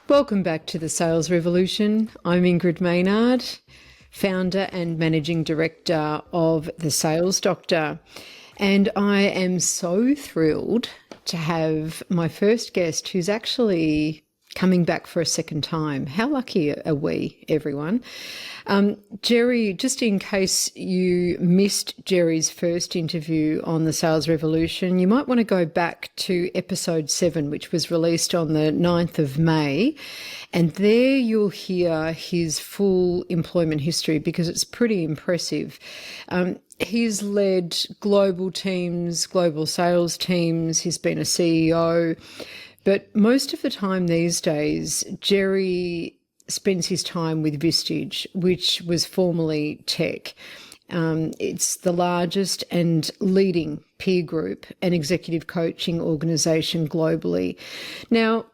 Welcome back to the Sales Revolution. I'm Ingrid Maynard, founder and managing director of The Sales Doctor. And I am so thrilled to have my first guest who's actually coming back for a second time. How lucky are we, everyone? Jerry, just in case you missed Jerry's first interview on the Sales Revolution, you might want to go back to episode 7, which was released on the 9th of May. And there you'll hear his full employment history because it's pretty impressive. He's led global teams, global sales teams. He's been a CEO. But most of the time these days, Jerry spends his time with Vistage, which was formerly Tech. It's the largest and leading peer group and executive coaching organisation globally. Now,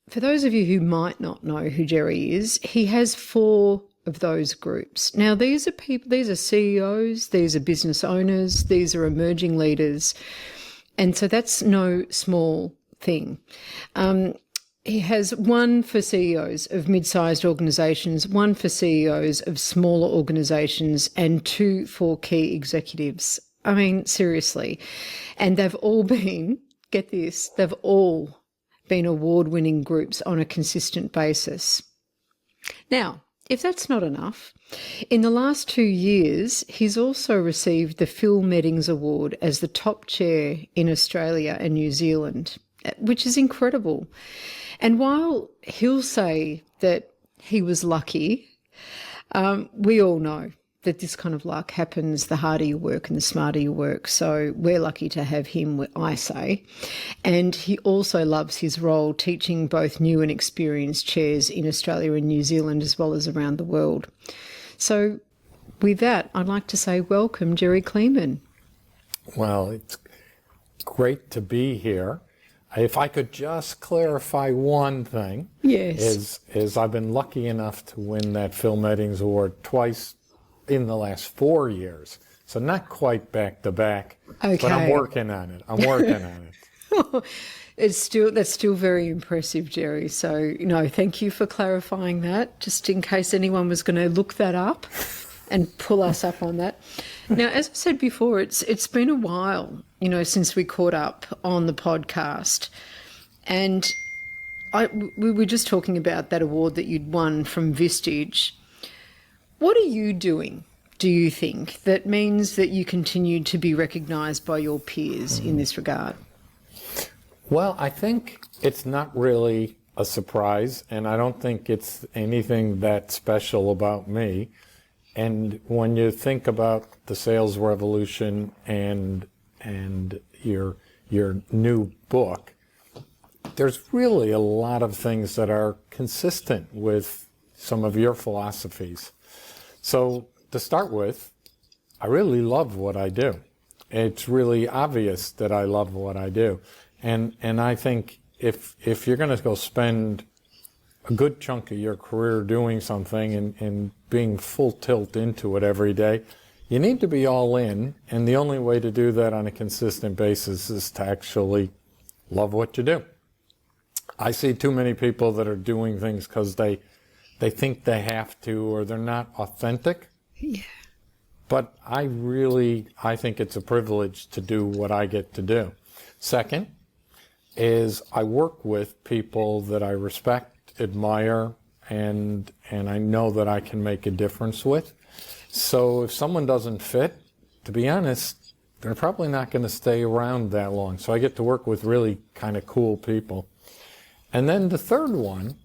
for those of you who might not know who Jerry is, he has 4 of those groups. Now, these are people, these are CEOs, these are business owners, these are emerging leaders. And so that's no small thing. He has 1 for CEOs of mid-sized organisations, 1 for CEOs of smaller organisations, and 2 for key executives. I mean, seriously. And they've all been, get this, they've all been award-winning groups on a consistent basis. Now, if that's not enough, in the last 2 years, he's also received the Phil Meddings Award as the top chair in Australia and New Zealand, which is incredible. And while he'll say that he was lucky, we all know that this kind of luck happens the harder you work and the smarter you work. So we're lucky to have him, I say. And he also loves his role teaching both new and experienced chairs in Australia and New Zealand as well as around the world. So with that, I'd like to say welcome, Jerry Kleeman. Well, it's great to be here. If I could just clarify one thing, yes, is I've been lucky enough to win that Phil Meddings Award twice in the last 4 years. So not quite back to back, okay. But I'm working on it. That's still very impressive, Jerry. So, thank you for clarifying that, just in case anyone was going to look that up and pull us up on that. Now, as I said before, it's been a while, since we caught up on the podcast. And we were just talking about that award that you'd won from Vistage. What are you doing, do you think, that means that you continue to be recognised by your peers in this regard? Well, I think it's not really a surprise, and I don't think it's anything that special about me. And when you think about the sales revolution and your new book, there's really a lot of things that are consistent with some of your philosophies. So to start with, I really love what I do. It's really obvious that I love what I do. And I think if you're going to go spend a good chunk of your career doing something and being full tilt into it every day, you need to be all in. And the only way to do that on a consistent basis is to actually love what you do. I see too many people that are doing things because they think they have to, or they're not authentic. Yeah. But I think it's a privilege to do what I get to do. Second is I work with people that I respect, admire, and I know that I can make a difference with. So if someone doesn't fit, to be honest, they're probably not going to stay around that long. So I get to work with really kind of cool people. And then the third one,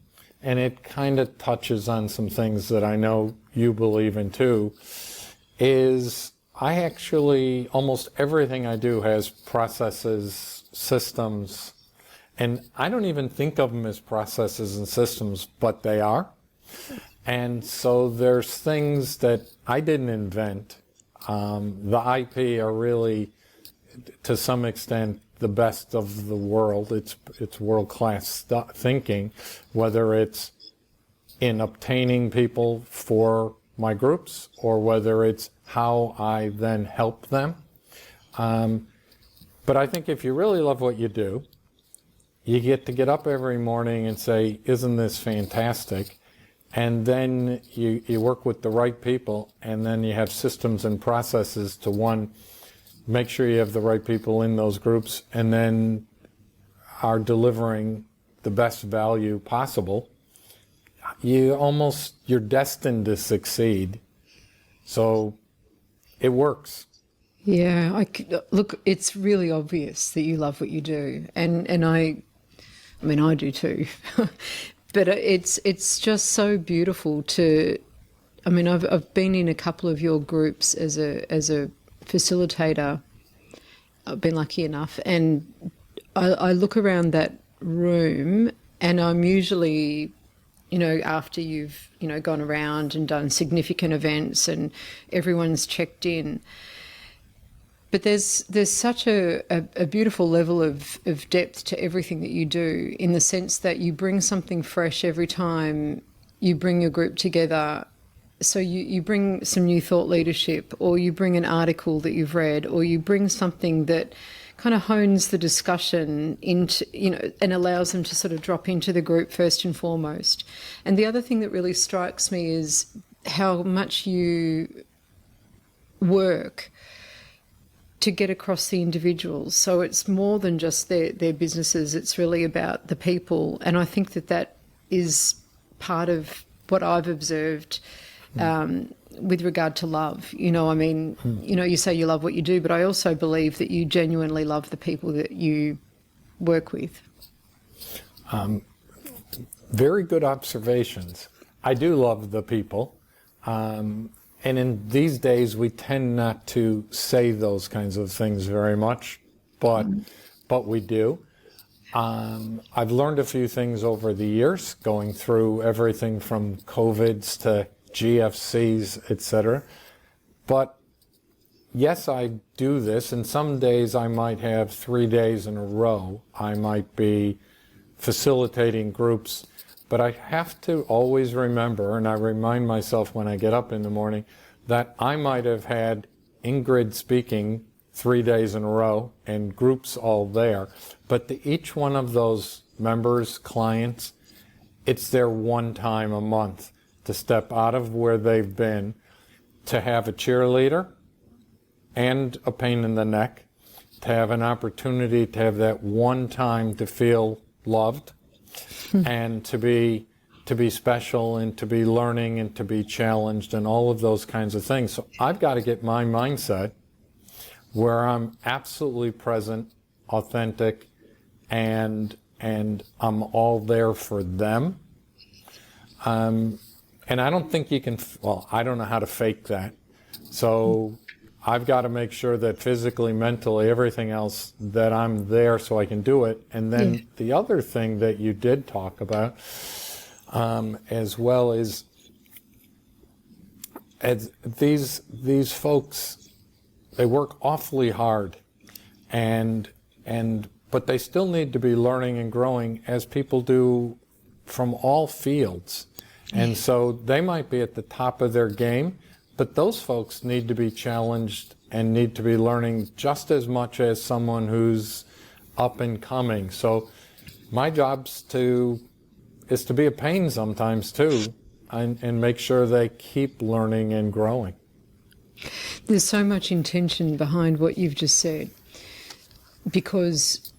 and it kind of touches on some things that I know you believe in too, is I actually, almost everything I do has processes, systems, and I don't even think of them as processes and systems, but they are. And so there's things that I didn't invent. The IP are really, to some extent, the best of the world. It's world-class thinking, whether it's in obtaining people for my groups or whether it's how I then help them. But I think if you really love what you do, you get to get up every morning and say, isn't this fantastic? And then you work with the right people, and then you have systems and processes to, one, make sure you have the right people in those groups, and then are delivering the best value possible. You're destined to succeed. So it works. Yeah, look, it's really obvious that you love what you do, and I mean, I do too. But it's just so beautiful to. I mean, I've been in a couple of your groups as a facilitator. I've been lucky enough, and I look around that room, and I'm usually, after you've gone around and done significant events, and everyone's checked in. But there's such a beautiful level of depth to everything that you do, in the sense that you bring something fresh every time you bring your group together. So you bring some new thought leadership, or you bring an article that you've read, or you bring something that kind of hones the discussion into, and allows them to sort of drop into the group first and foremost. And the other thing that really strikes me is how much you work to get across the individuals. So it's more than just their businesses, it's really about the people. And I think that is part of what I've observed with regard to love. You say you love what you do, but I also believe that you genuinely love the people that you work with. Very good observations. I do love the people. And in these days, we tend not to say those kinds of things very much, but we do. I've learned a few things over the years, going through everything from COVIDs to GFCs, etc. But yes, I do this, and some days I might have 3 days in a row. I might be facilitating groups. But I have to always remember, and I remind myself when I get up in the morning, that I might have had Ingrid speaking 3 days in a row and groups all there. But to each one of those members, clients, it's their one time a month to step out of where they've been, to have a cheerleader and a pain in the neck, to have an opportunity to have that one time to feel loved, and to be special, and to be learning, and to be challenged, and all of those kinds of things. So I've got to get my mindset where I'm absolutely present, authentic, and I'm all there for them. And I don't think you can, I don't know how to fake that. So I've got to make sure that physically, mentally, everything else, that I'm there so I can do it. And then the other thing that you did talk about as well is, as these folks, they work awfully hard, but they still need to be learning and growing, as people do from all fields. And so they might be at the top of their game, but those folks need to be challenged and need to be learning just as much as someone who's up and coming. So my job's is to be a pain sometimes too, and make sure they keep learning and growing. There's so much intention behind what you've just said, because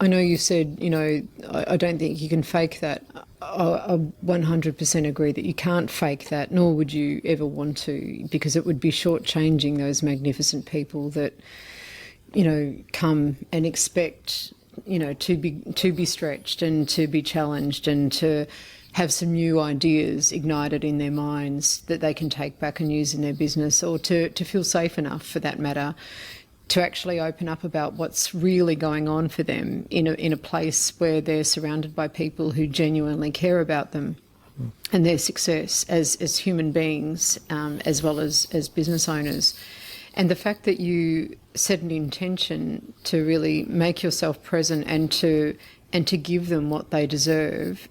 I know you said, I don't think you can fake that. I 100% agree that you can't fake that, nor would you ever want to, because it would be shortchanging those magnificent people that, come and expect, to be stretched and to be challenged and to have some new ideas ignited in their minds that they can take back and use in their business, or to feel safe enough, for that matter, to actually open up about what's really going on for them in a place where they're surrounded by people who genuinely care about them and their success as human beings, as well as business owners. And the fact that you set an intention to really make yourself present and to give them what they deserve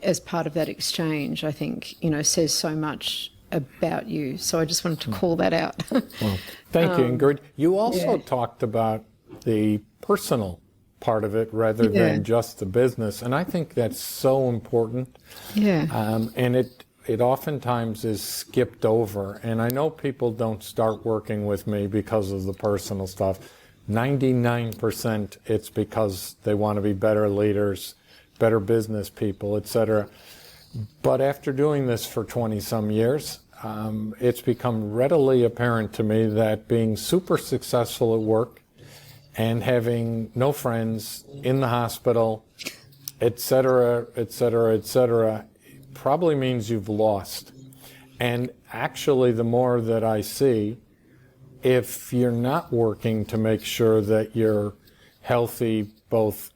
as part of that exchange, I think, says so much about you. So I just wanted to call that out. Well, thank you, Ingrid. You also talked about the personal part of it rather than just the business. And I think that's so important. Yeah. And it oftentimes is skipped over. And I know people don't start working with me because of the personal stuff. 99% it's because they want to be better leaders, better business people, etc. But after doing this for 20 some years, it's become readily apparent to me that being super successful at work and having no friends in the hospital, etc., etc., etc., probably means you've lost. And actually, the more that I see, if you're not working to make sure that you're healthy, both,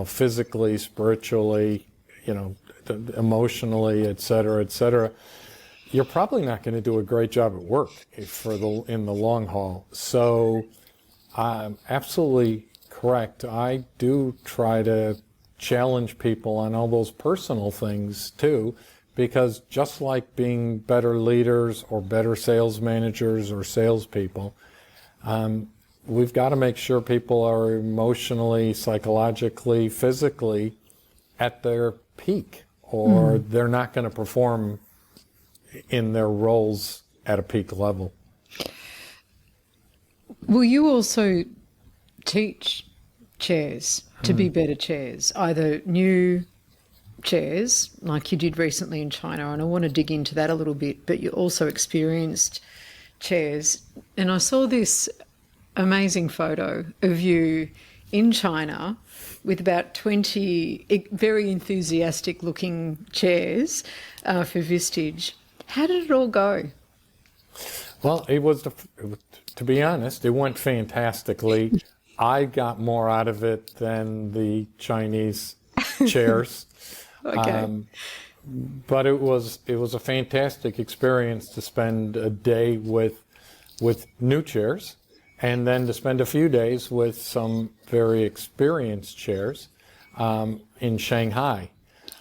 physically, spiritually, emotionally, etc., you're probably not going to do a great job at work in the long haul. So, absolutely correct. I do try to challenge people on all those personal things too, because just like being better leaders or better sales managers or salespeople, we've got to make sure people are emotionally, psychologically, physically at their peak, or they're not going to perform in their roles at a peak level. Will you also teach chairs to be better chairs, either new chairs like you did recently in China, and I want to dig into that a little bit, but you also experienced chairs. And I saw this amazing photo of you in China with about 20 very enthusiastic looking chairs for Vistage. How did it all go? Well, to be honest, it went fantastically. I got more out of it than the Chinese chairs. Okay. But it was a fantastic experience to spend a day with new chairs, and then to spend a few days with some very experienced chairs in Shanghai.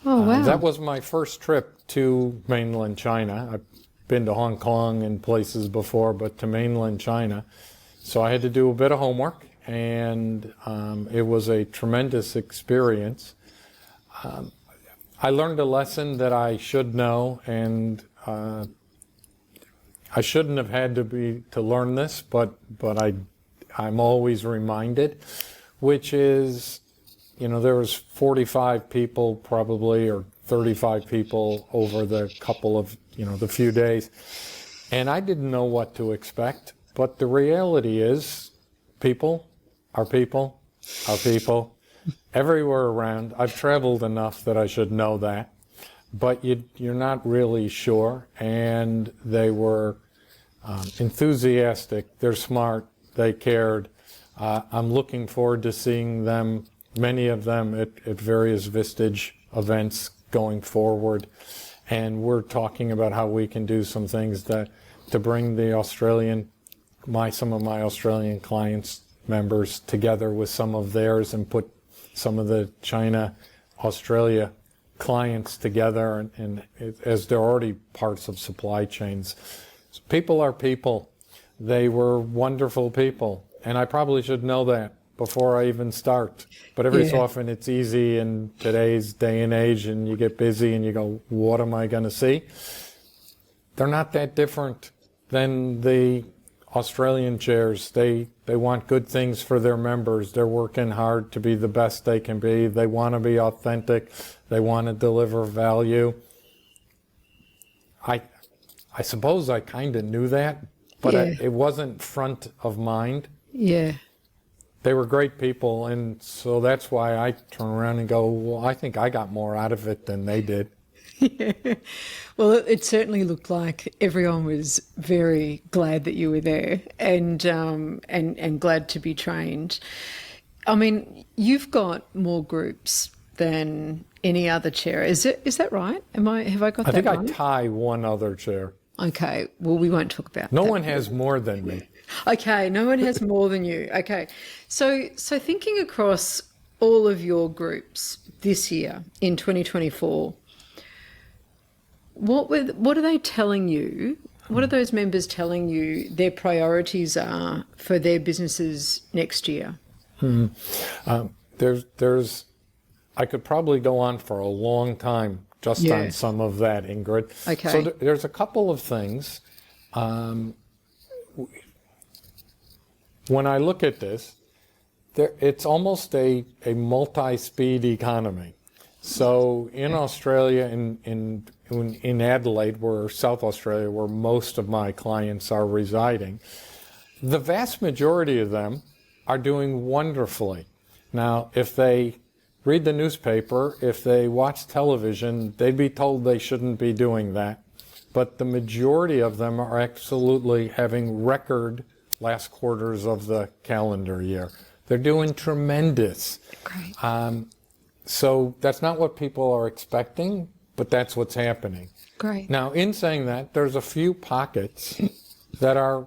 Oh, wow. That was my first trip to mainland China. I've been to Hong Kong and places before, but to mainland China. So I had to do a bit of homework, and it was a tremendous experience. I learned a lesson that I should know, and I shouldn't have had to learn this, but I'm always reminded, which is, there was 45 people probably, or 35 people over the couple of, the few days, and I didn't know what to expect. But the reality is, people are people are people everywhere around. I've traveled enough that I should know that, but you're not really sure. And they were enthusiastic. They're smart. They cared. I'm looking forward to seeing them, many of them, at various Vistage events going forward. And we're talking about how we can do some things to bring the some of my Australian clients, members, together with some of theirs, and put some of the China-Australia clients together, and as they're already parts of supply chains. So people are people. They were wonderful people, and I probably should know that before I even start. But every so often it's easy in today's day and age, and you get busy and you go, what am I going to see? They're not that different than the Australian chairs. They want good things for their members. They're working hard to be the best they can be. They want to be authentic. They want to deliver value. I suppose I kind of knew that, but it wasn't front of mind. Yeah. They were great people, and so that's why I turn around and go, well, I think I got more out of it than they did. Yeah. Well, it certainly looked like everyone was very glad that you were there, and glad to be trained. I mean, you've got more groups than any other chair. Is that right? Have I got that right? I think I tie one other chair. Okay. Well, we won't talk about that. No one has more than me. Okay, no one has more than you. Okay, so thinking across all of your groups this year in 2024, what are they telling you? What are those members telling you their priorities are for their businesses next year? there's I could probably go on for a long time just on some of that, Ingrid. Okay. So there's a couple of things. When I look at this, it's almost a multi-speed economy. So in Australia, in Adelaide, South Australia, where most of my clients are residing, the vast majority of them are doing wonderfully. Now, if they read the newspaper, if they watch television, they'd be told they shouldn't be doing that. But the majority of them are absolutely having record last quarters of the calendar year. They're doing tremendous. Great. So that's not what people are expecting, but that's what's happening. Great. Now, in saying that, there's a few pockets that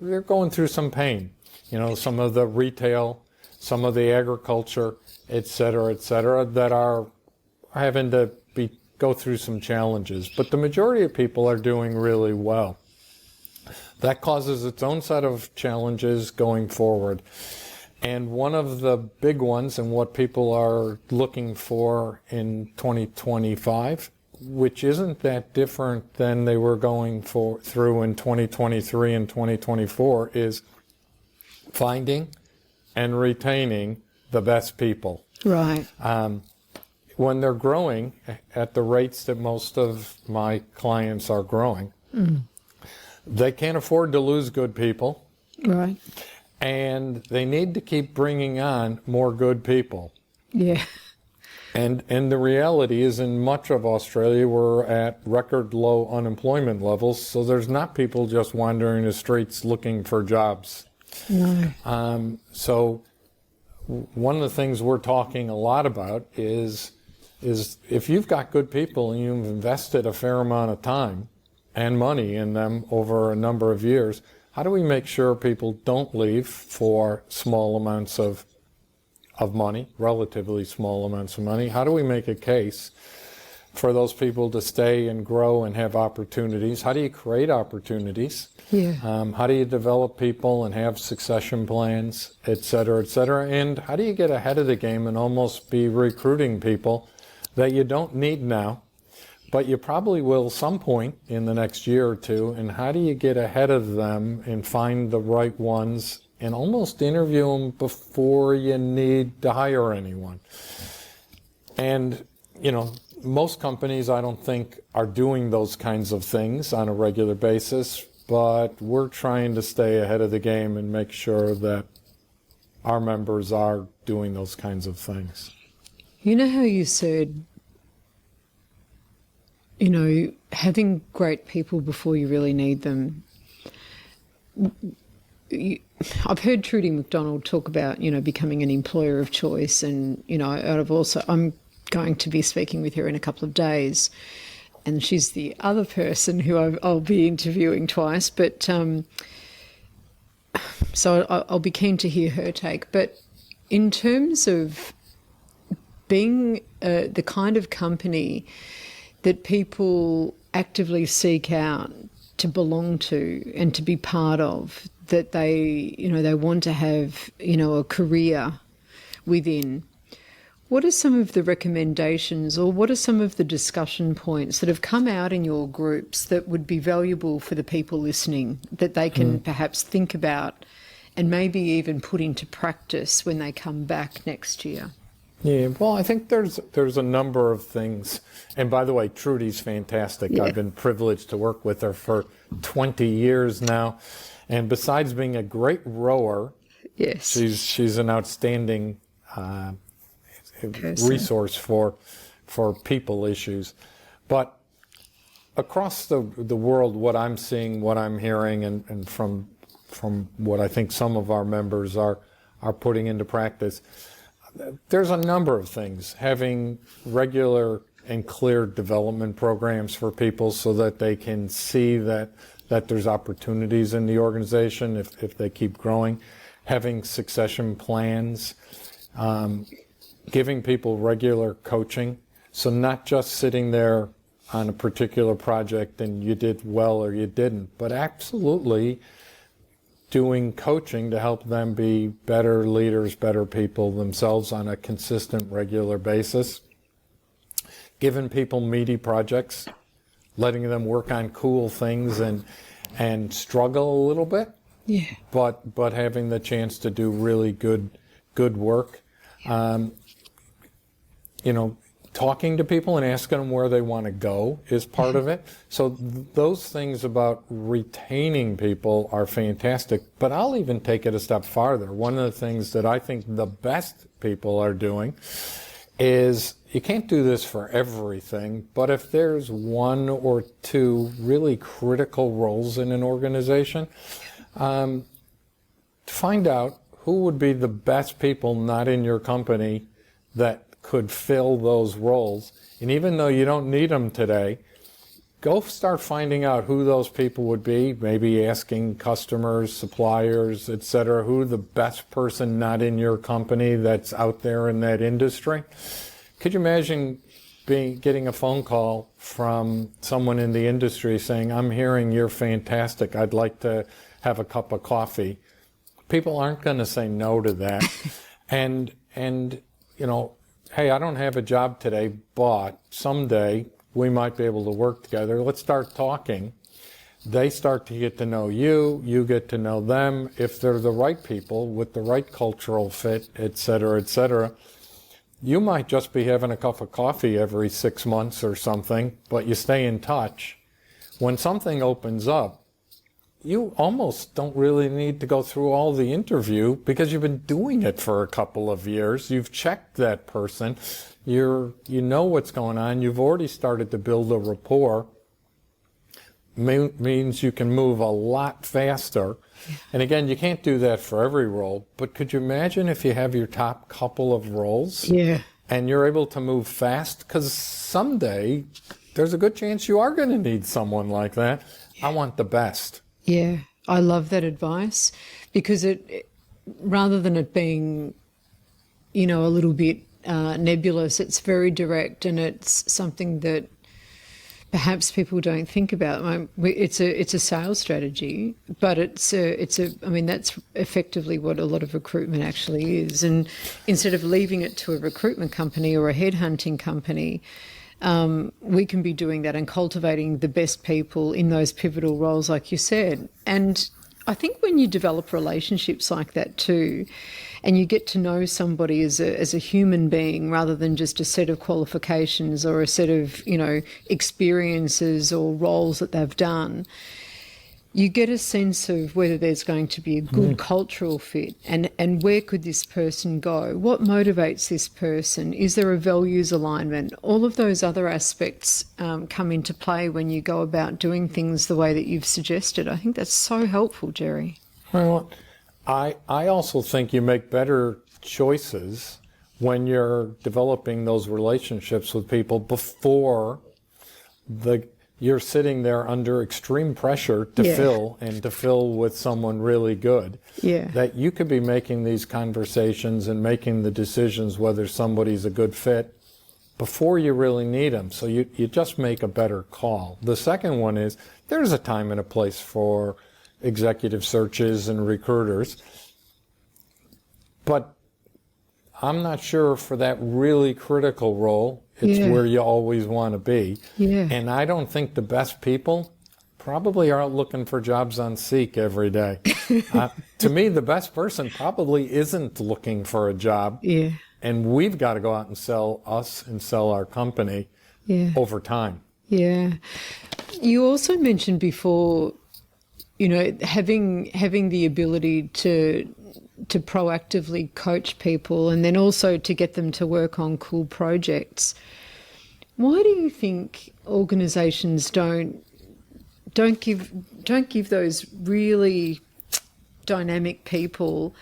they're going through some pain. You know, some of the retail, some of the agriculture, et cetera, that are having to go through some challenges. But the majority of people are doing really well. That causes its own set of challenges going forward. And one of the big ones, and what people are looking for in 2025, which isn't that different than they were going through in 2023 and 2024, is finding and retaining the best people. Right. When they're growing at the rates that most of my clients are growing, they can't afford to lose good people. Right. And they need to keep bringing on more good people. Yeah. And the reality is, in much of Australia, we're at record low unemployment levels, so there's not people just wandering the streets looking for jobs. No. So one of the things we're talking a lot about is if you've got good people and you've invested a fair amount of time and money in them over a number of years, how do we make sure people don't leave for small amounts of money, relatively small amounts of money? How do we make a case for those people to stay and grow and have opportunities? How do you create opportunities? Yeah. How do you develop people and have succession plans, et cetera, et cetera? And how do you get ahead of the game and almost be recruiting people that you don't need now, but you probably will some point in the next year or two? And how do you get ahead of them and find the right ones and almost interview them before you need to hire anyone? And, you know, most companies, I don't think, are doing those kinds of things on a regular basis, but we're trying to stay ahead of the game and make sure that our members are doing those kinds of things. You know how you said, you know, having great people before you really need them. I've heard Trudy McDonald talk about, you know, becoming an employer of choice, and, you know, I'm going to be speaking with her in a couple of days, and she's the other person who I'll be interviewing twice, but so I'll be keen to hear her take. But in terms of being the kind of company that people actively seek out to belong to and to be part of, that they want to have, you know, a career within, what are some of the recommendations, or what are some of the discussion points that have come out in your groups that would be valuable for the people listening, that they can perhaps think about and maybe even put into practice when they come back next year? Yeah, well, I think there's a number of things. And by the way, Trudy's fantastic. Yeah. I've been privileged to work with her for 20 years now. And besides being a great rower, Yes. she's an outstanding resource for people issues. But across the world, what I'm seeing, what I'm hearing, and from what I think some of our members are putting into practice, there's a number of things. Having regular and clear development programs for people so that they can see that there's opportunities in the organization if they keep growing. Having succession plans. Giving people regular coaching. So not just sitting there on a particular project and you did well or you didn't, but absolutely doing coaching to help them be better leaders, better people themselves on a consistent, regular basis. Giving people meaty projects, letting them work on cool things and struggle a little bit, Yeah. but having the chance to do really good work. Talking to people and asking them where they want to go is part of it. So those things about retaining people are fantastic. But I'll even take it a step farther. One of the things that I think the best people are doing is, you can't do this for everything, but if there's one or two really critical roles in an organization, find out who would be the best people not in your company that could fill those roles. And even though you don't need them today, go start finding out who those people would be, maybe asking customers, suppliers, etc., who the best person not in your company that's out there in that industry. Could you imagine getting a phone call from someone in the industry saying, I'm hearing you're fantastic, I'd like to have a cup of coffee? People aren't going to say no to that. and hey, I don't have a job today, but someday we might be able to work together. Let's start talking. They start to get to know you, you get to know them. If they're the right people with the right cultural fit, et cetera, you might just be having a cup of coffee every 6 months or something, but you stay in touch. When something opens up, you almost don't really need to go through all the interview because you've been doing it for a couple of years. You've checked that person. You know what's going on. You've already started to build a rapport. Means you can move a lot faster. And again, you can't do that for every role, but could you imagine if you have your top couple of roles? Yeah. And you're able to move fast? Because someday there's a good chance you are going to need someone like that. I want the best. Yeah, I love that advice, because it rather than it being, a little bit nebulous, it's very direct, and it's something that perhaps people don't think about. It's a sales strategy, but that's effectively what a lot of recruitment actually is. And instead of leaving it to a recruitment company or a headhunting company, we can be doing that and cultivating the best people in those pivotal roles, like you said. And I think when you develop relationships like that too, and you get to know somebody as a human being rather than just a set of qualifications or a set of, experiences or roles that they've done, you get a sense of whether there's going to be a good cultural fit and where could this person go? What motivates this person? Is there a values alignment? All of those other aspects come into play when you go about doing things the way that you've suggested. I think that's so helpful, Jerry. Well, I also think you make better choices when you're developing those relationships with people before you're sitting there under extreme pressure to fill with someone really good. Yeah. That you could be making these conversations and making the decisions whether somebody's a good fit before you really need them. So you just make a better call. The second one is, there's a time and a place for executive searches and recruiters. But I'm not sure for that really critical role, it's where you always want to be. Yeah. And I don't think the best people probably are out looking for jobs on Seek every day. To me, the best person probably isn't looking for a job. Yeah. And we've got to go out and sell us and sell our company over time. Yeah. You also mentioned before, having the ability to proactively coach people and then also to get them to work on cool projects. Why do you think organisations don't give those really dynamic people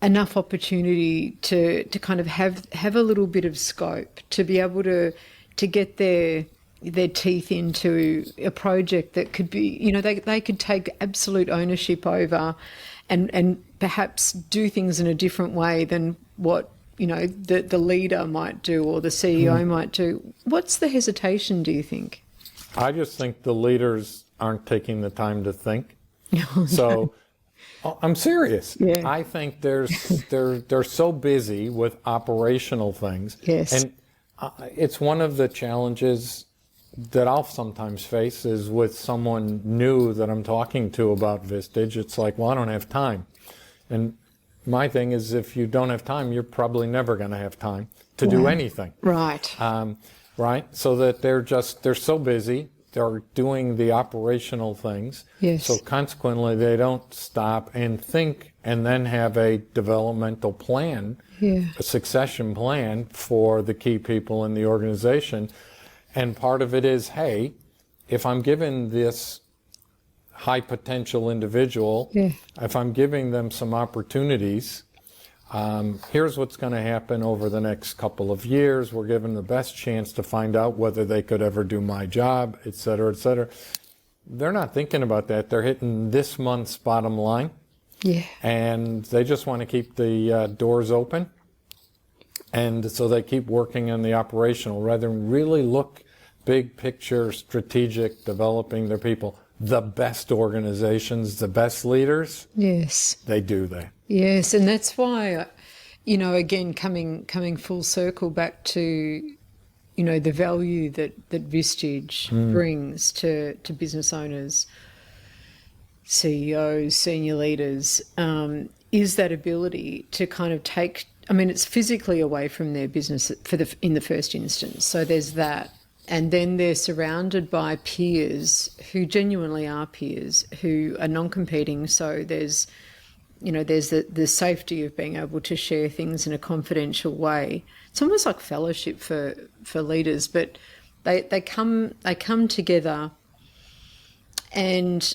enough opportunity to kind of have a little bit of scope to be able to get their teeth into a project that could be, they could take absolute ownership over and perhaps do things in a different way than what, the leader might do or the CEO might do. What's the hesitation, do you think? I just think the leaders aren't taking the time to think. So Oh, I'm serious. Yeah. I think they're so busy with operational things. Yes. And it's one of the challenges that I'll sometimes face is with someone new that I'm talking to about Vistage. It's like, well, I don't have time. And my thing is, if you don't have time, you're probably never going to have time to do anything. Right. Right? So that they're so busy. They're doing the operational things. Yes. So consequently, they don't stop and think and then have a developmental plan, a succession plan for the key people in the organization. And part of it is, hey, if I'm giving this high potential individual, if I'm giving them some opportunities, here's what's going to happen over the next couple of years. We're given the best chance to find out whether they could ever do my job, et cetera, et cetera. They're not thinking about that. They're hitting this month's bottom line. Yeah. And they just want to keep the doors open. And so they keep working on the operational rather than really look big picture, strategic, developing their people. The best organizations, the best leaders, Yes. they do that. Yes, and that's why, you know, again, coming full circle back to, you know, the value that Vistage brings to business owners, CEOs, senior leaders, is that ability to kind of take, I mean, it's physically away from their business in the first instance. So there's that. And then they're surrounded by peers who genuinely are peers, who are non-competing. So there's the safety of being able to share things in a confidential way. It's almost like fellowship for leaders, but they come together and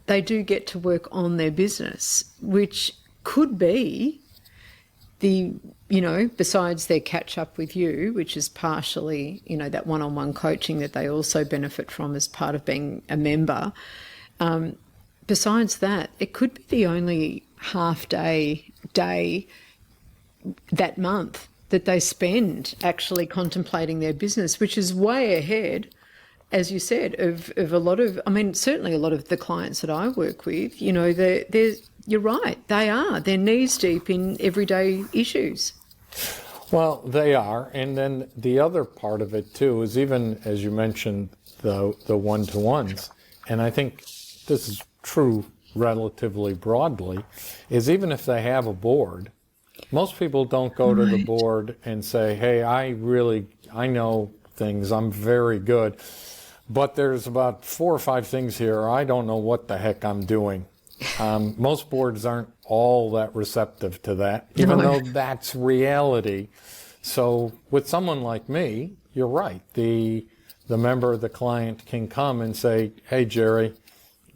they do get to work on their business, which could be besides their catch up with you, which is partially, that one-on-one coaching that they also benefit from as part of being a member. Besides that, it could be the only half day that month that they spend actually contemplating their business, which is way ahead, as you said, of a lot of, certainly a lot of the clients that I work with, you're right, they're knees deep in everyday issues. Well, they are. And then the other part of it too is, even as you mentioned, the one-to-ones, and I think this is true relatively broadly, is even if they have a board, most people don't go to the board and say, hey, I know things, I'm very good, but there's about 4 or 5 things here, I don't know what the heck I'm doing. Most boards aren't all that receptive to that, even though that's reality. So with someone like me, you're right. The member, the client can come and say, hey, Jerry,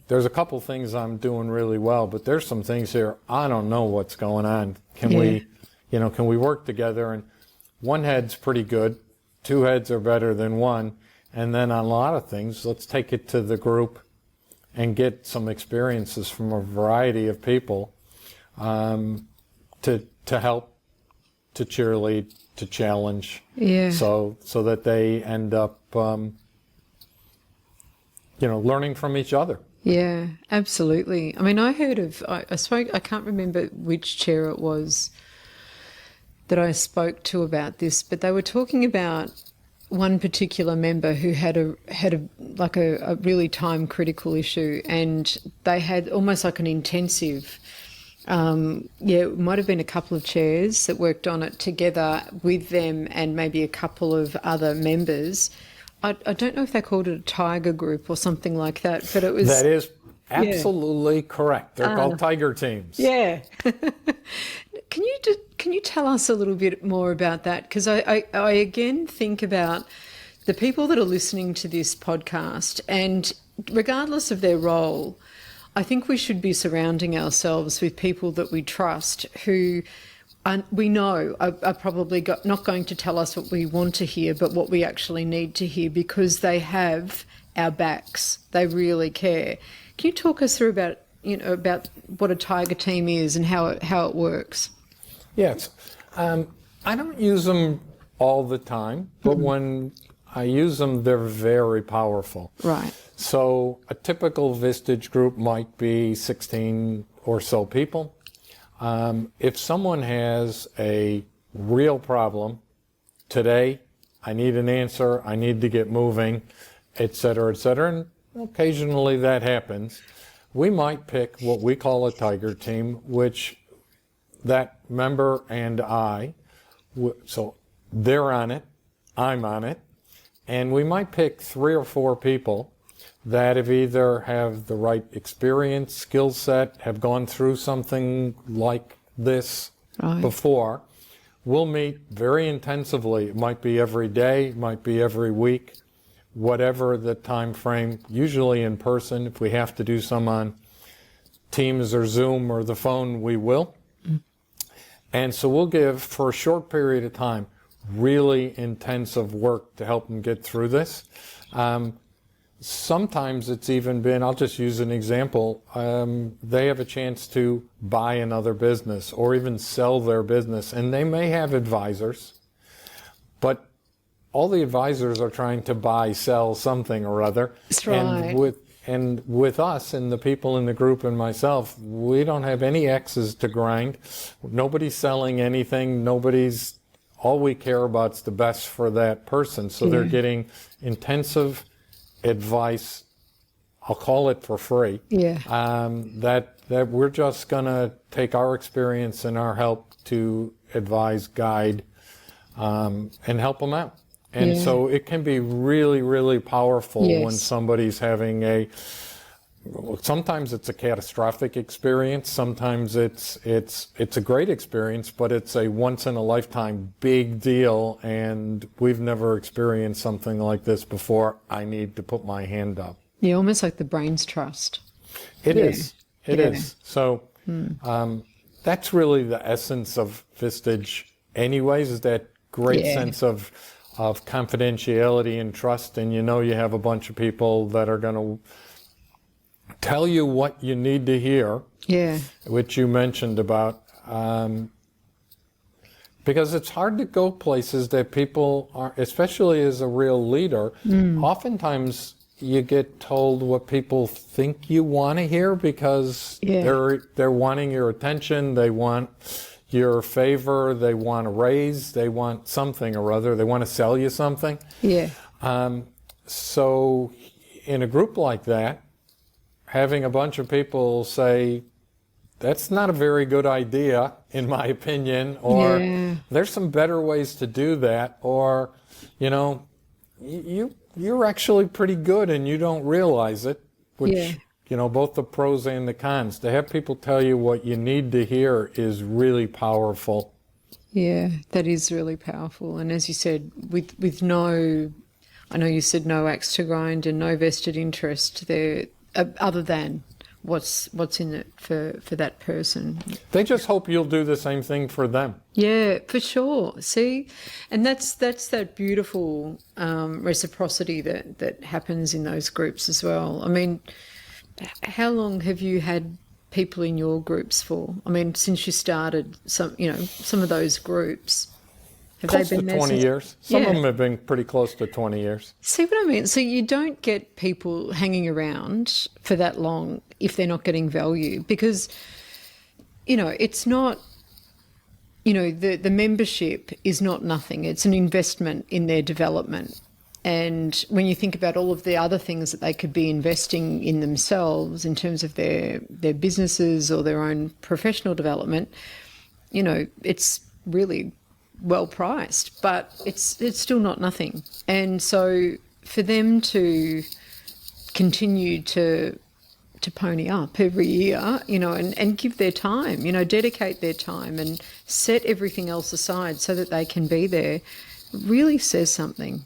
there's a couple things I'm doing really well, but there's some things here, I don't know what's going on. Can we work together? And one head's pretty good. 2 heads are better than one. And then on a lot of things, let's take it to the group and get some experiences from a variety of people to help, to cheerlead, to challenge, so that they end up, learning from each other. Yeah, absolutely. I heard of, I can't remember which chair it was that I spoke to about this, but they were talking about one particular member who had a really time critical issue, and they had almost like an intensive, it might have been a couple of chairs that worked on it together with them and maybe a couple of other members. I don't know if they called it a tiger group or something like that, but it was... That is absolutely correct. They're called tiger teams. Yeah. Can you tell us a little bit more about that? Because I again think about the people that are listening to this podcast, and regardless of their role, I think we should be surrounding ourselves with people that we trust, who we know are probably not going to tell us what we want to hear, but what we actually need to hear, because they have our backs. They really care. Can you talk us through about what a tiger team is and how it works? Yes. I don't use them all the time, but when I use them, they're very powerful. Right. So a typical Vistage group might be 16 or so people. If someone has a real problem today, I need an answer, I need to get moving, et cetera, and occasionally that happens, we might pick what we call a tiger team, which that member and I, so they're on it, I'm on it, and we might pick 3 or 4 people that either have the right experience, skill set, have gone through something like this before. We'll meet very intensively. It might be every day, it might be every week, whatever the time frame, usually in person. If we have to do some on Teams or Zoom or the phone, we will. And so we'll give, for a short period of time, really intensive work to help them get through this. Sometimes it's even been, I'll just use an example, they have a chance to buy another business or even sell their business, and they may have advisors, but all the advisors are trying to buy, sell something or other. That's right. And with us and the people in the group and myself, we don't have any X's to grind. Nobody's selling anything. All we care about is the best for that person. So they're getting intensive advice, I'll call it for free, that we're just going to take our experience and our help to advise, guide, and help them out. And so it can be really, really powerful when somebody's having sometimes it's a catastrophic experience, sometimes it's a great experience, but it's a once in a lifetime big deal, and we've never experienced something like this before. I need to put my hand up. Yeah, almost like the brain's trust. It is. It is. So that's really the essence of Vistage anyways, is that great sense of confidentiality and trust, and you have a bunch of people that are going to tell you what you need to hear, which you mentioned about, because it's hard to go places that people are, especially as a real leader, oftentimes you get told what people think you want to hear because they're wanting your attention, they want your favor, they want a raise, they want something or other, they want to sell you something. So in a group like that, having a bunch of people say, that's not a very good idea, in my opinion, or there's some better ways to do that, or, you're actually pretty good and you don't realize it, which, both the pros and the cons. To have people tell you what you need to hear is really powerful. Yeah, that is really powerful. And as you said, with no, I know you said no axe to grind and no vested interest there, other than what's in it for that person. They just hope you'll do the same thing for them. Yeah, for sure. See, and that's that beautiful reciprocity that happens in those groups as well. I mean, how long have you had people in your groups for? I mean, since you started some of those groups. Have close they been to there 20 since? years. Some of them have been pretty close to 20 years. See what I mean? So you don't get people hanging around for that long if they're not getting value, because, it's not, the membership is not nothing. It's an investment in their development. And when you think about all of the other things that they could be investing in themselves in terms of their businesses or their own professional development, it's really well priced, but it's still not nothing. And so for them to continue to pony up every year, and give their time, dedicate their time and set everything else aside so that they can be there, really says something.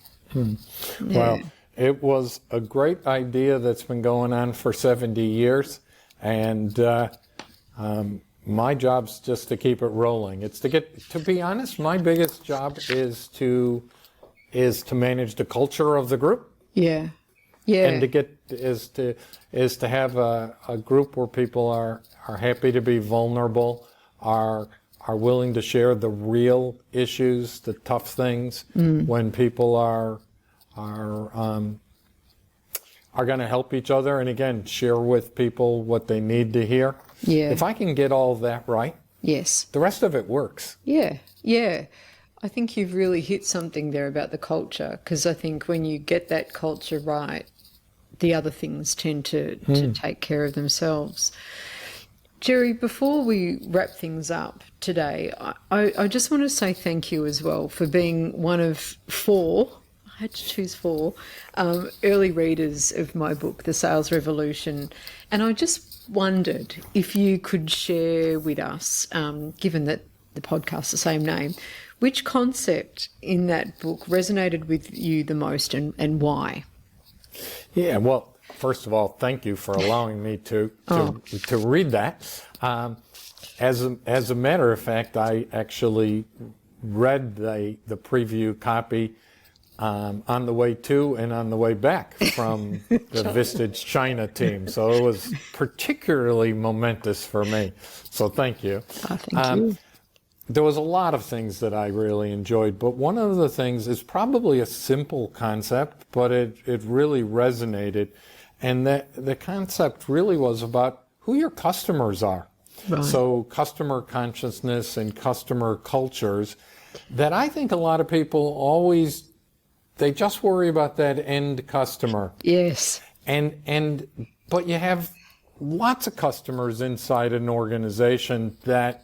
Well, it was a great idea that's been going on for 70 years, and my job's just to keep it rolling. It's to be honest, my biggest job is to manage the culture of the group. Yeah. And to have a group where people are happy to be vulnerable, are willing to share the real issues, the tough things, when people are are going to help each other, and again, share with people what they need to hear. Yeah. If I can get all that right, Yes. the rest of it works. Yeah. Yeah. I think you've really hit something there about the culture, because I think when you get that culture right, the other things tend to take care of themselves. Jerry, before we wrap things up today, I just want to say thank you as well for being one of 4, I had to choose 4, early readers of my book, The Sales Revolution. And I just wondered if you could share with us, given that the podcast's the same name, which concept in that book resonated with you the most and why? Yeah, well, first of all, thank you for allowing me to read that. As a matter of fact, I actually read the preview copy on the way to and on the way back from the Vistage China team. So it was particularly momentous for me. So thank you. Thank you. There was a lot of things that I really enjoyed, but one of the things is probably a simple concept, but it really resonated. And the concept really was about who your customers are. Right. So customer consciousness and customer cultures that I think a lot of people they just worry about that end customer. Yes. But you have lots of customers inside an organization that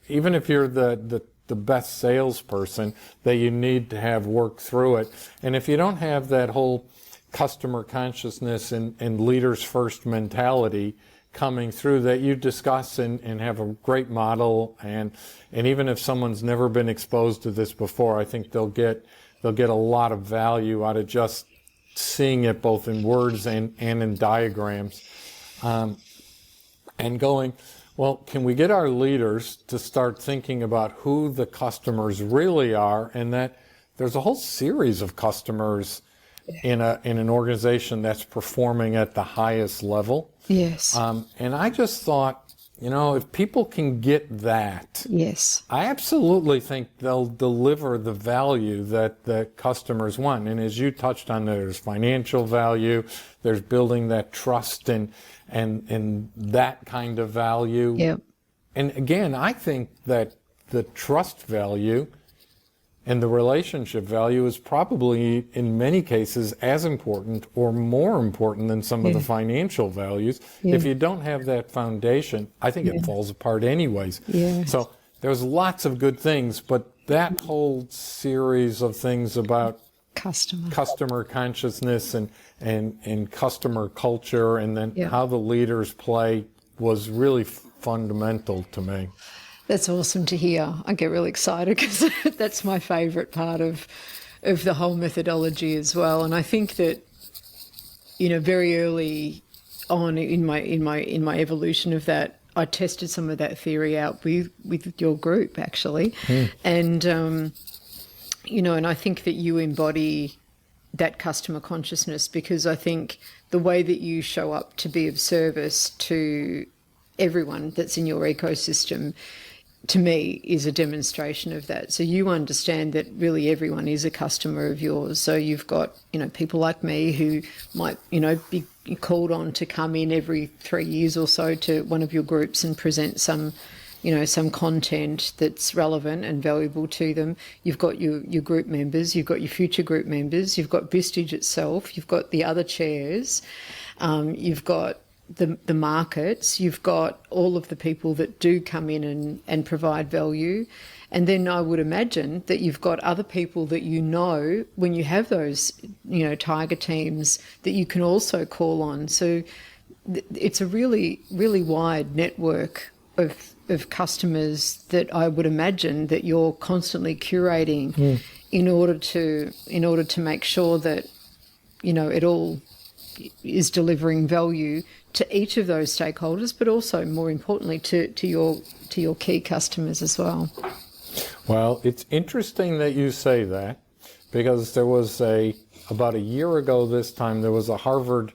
even if you're the best salesperson, that you need to have worked through it. And if you don't have that whole customer consciousness and leaders first mentality coming through that you discuss and have a great model, and even if someone's never been exposed to this before, I think they'll get a lot of value out of just seeing it both in words and in diagrams, and going, well, can we get our leaders to start thinking about who the customers really are, and that there's a whole series of customers in an organization that's performing at the highest level. Yes. And I just thought, if people can get that, yes, I absolutely think they'll deliver the value that the customers want. And as you touched on, there's financial value, there's building that trust and that kind of value. Yep. And again, I think that the trust value and the relationship value is probably, in many cases, as important or more important than some of the financial values. Yeah. If you don't have that foundation, I think it falls apart anyways. Yeah. So there's lots of good things, but that whole series of things about customer consciousness and customer culture, and then how the leaders play, was really fundamental to me. That's awesome to hear. I get really excited because that's my favourite part of the whole methodology as well. And I think that, very early on in my evolution of that, I tested some of that theory out with your group actually, and and I think that you embody that customer consciousness, because I think the way that you show up to be of service to everyone that's in your ecosystem, to me, is a demonstration of that. So you understand that really everyone is a customer of yours. So you've got, people like me who might, be called on to come in every 3 years or so to one of your groups and present some content that's relevant and valuable to them. You've got your group members, you've got your future group members, you've got Vistage itself, you've got the other chairs, you've got the markets, you've got all of the people that do come in and provide value. And then I would imagine that you've got other people that when you have those, tiger teams that you can also call on. So it's a really, really wide network of customers that I would imagine that you're constantly curating in order to make sure that, it all is delivering value to each of those stakeholders, but also more importantly to your key customers as well. Well, it's interesting that you say that, because there was about a year ago this time, there was a Harvard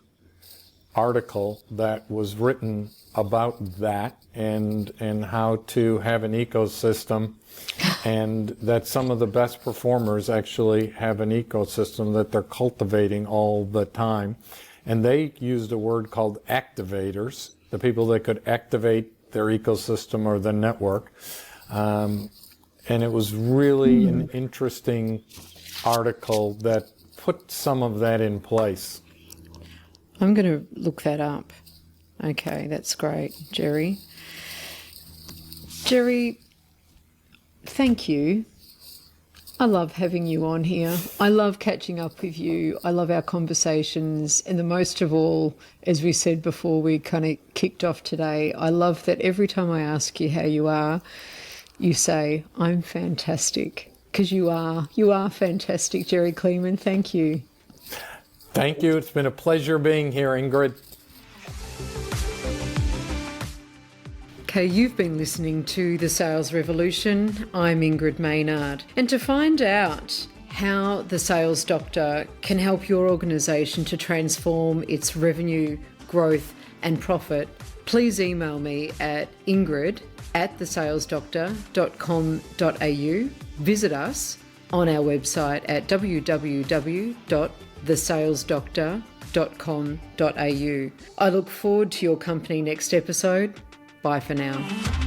article that was written about that and how to have an ecosystem, and that some of the best performers actually have an ecosystem that they're cultivating all the time. And they used a word called activators, the people that could activate their ecosystem or the network. And it was really an interesting article that put some of that in place. I'm going to look that up. Okay, that's great, Jerry. Jerry, thank you. I love having you on here. I love catching up with you. I love our conversations. And the most of all, as we said before we kind of kicked off today, I love that every time I ask you how you are, you say, I'm fantastic. Because you are fantastic, Jerry Kleeman. Thank you. Thank you. It's been a pleasure being here, Ingrid. Okay, you've been listening to The Sales Revolution. I'm Ingrid Maynard. And to find out how the Sales Doctor can help your organisation to transform its revenue, growth and profit, please email me at ingrid@thesalesdoctor.com.au. Visit us on our website at www.thesalesdoctor.com.au. I look forward to your company next episode. Bye for now.